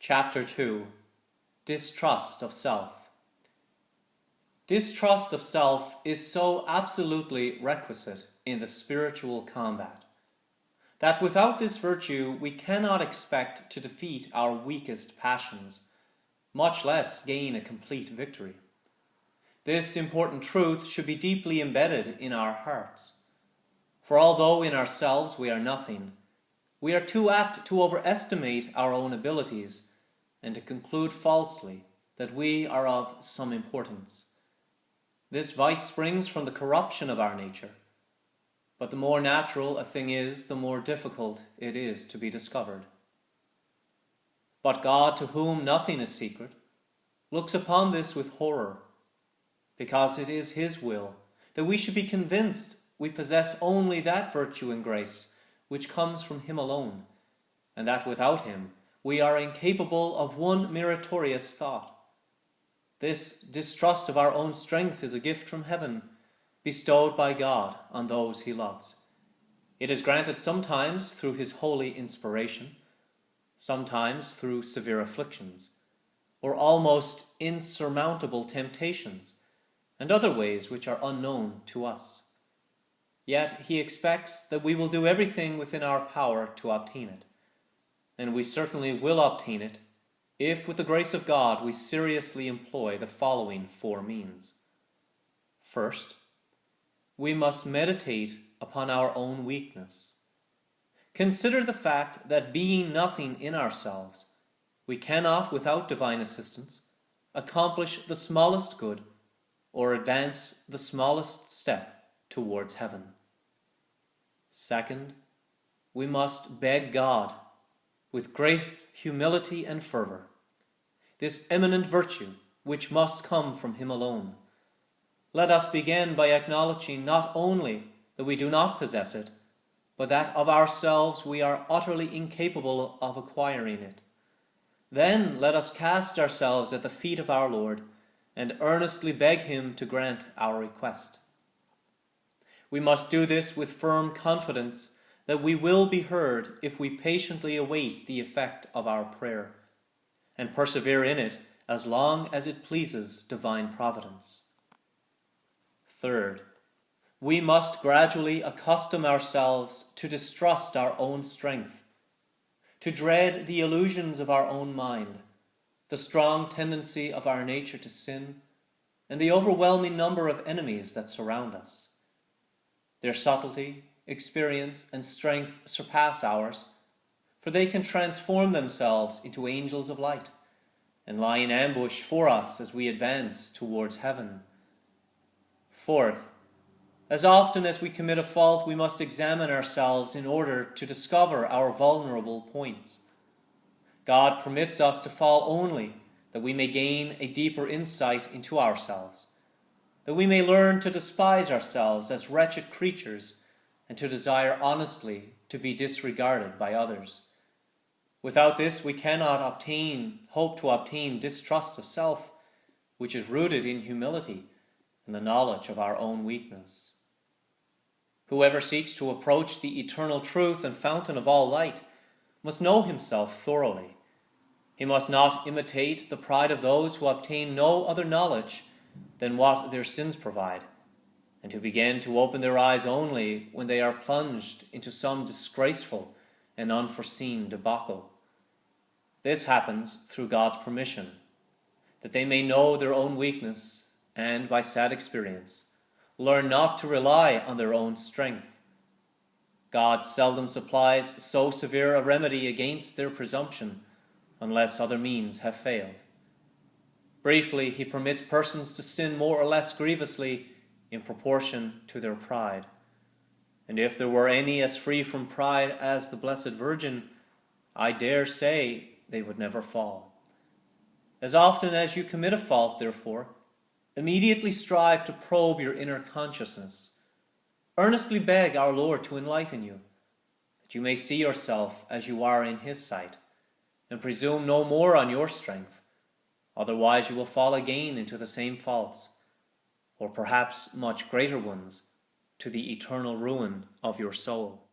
Chapter 2. Distrust of Self. Distrust of self is so absolutely requisite in the spiritual combat that without this virtue we cannot expect to defeat our weakest passions, much less gain a complete victory. This important truth should be deeply embedded in our hearts. For although in ourselves we are nothing, we are too apt to overestimate our own abilities and to conclude falsely that we are of some importance. This vice springs from the corruption of our nature, but the more natural a thing is, the more difficult it is to be discovered. But God, to whom nothing is secret, looks upon this with horror, because it is His will that we should be convinced we possess only that virtue and grace which comes from Him alone, and that without Him we are incapable of one meritorious thought. This distrust of our own strength is a gift from heaven, bestowed by God on those He loves. It is granted sometimes through His holy inspiration, sometimes through severe afflictions, or almost insurmountable temptations, and other ways which are unknown to us. Yet He expects that we will do everything within our power to obtain it, and we certainly will obtain it if, with the grace of God, we seriously employ the following 4 means. First, we must meditate upon our own weakness. Consider the fact that, being nothing in ourselves, we cannot, without divine assistance, accomplish the smallest good or advance the smallest step towards heaven. Second, we must beg God with great humility and fervor, this eminent virtue which must come from Him alone. Let us begin by acknowledging not only that we do not possess it, but that of ourselves we are utterly incapable of acquiring it. Then let us cast ourselves at the feet of our Lord and earnestly beg Him to grant our request. We must do this with firm confidence that we will be heard if we patiently await the effect of our prayer, and persevere in it as long as it pleases divine providence. Third, we must gradually accustom ourselves to distrust our own strength, to dread the illusions of our own mind, the strong tendency of our nature to sin, and the overwhelming number of enemies that surround us. Their subtlety, experience, and strength surpass ours, for they can transform themselves into angels of light and lie in ambush for us as we advance towards heaven. Fourth, as often as we commit a fault, we must examine ourselves in order to discover our vulnerable points. God permits us to fall only that we may gain a deeper insight into ourselves, that we may learn to despise ourselves as wretched creatures and to desire honestly to be disregarded by others. Without this, we cannot hope to obtain distrust of self, which is rooted in humility and the knowledge of our own weakness. Whoever seeks to approach the eternal truth and fountain of all light must know himself thoroughly. He must not imitate the pride of those who obtain no other knowledge than what their sins provide, and who begin to open their eyes only when they are plunged into some disgraceful and unforeseen debacle. This happens through God's permission, that they may know their own weakness and, by sad experience, learn not to rely on their own strength. God seldom supplies so severe a remedy against their presumption unless other means have failed. Briefly, He permits persons to sin more or less grievously in proportion to their pride. And if there were any as free from pride as the Blessed Virgin, I dare say they would never fall. As often as you commit a fault, therefore, immediately strive to probe your inner consciousness. Earnestly beg our Lord to enlighten you, that you may see yourself as you are in His sight, and presume no more on your strength. Otherwise you will fall again into the same faults, or perhaps much greater ones, to the eternal ruin of your soul.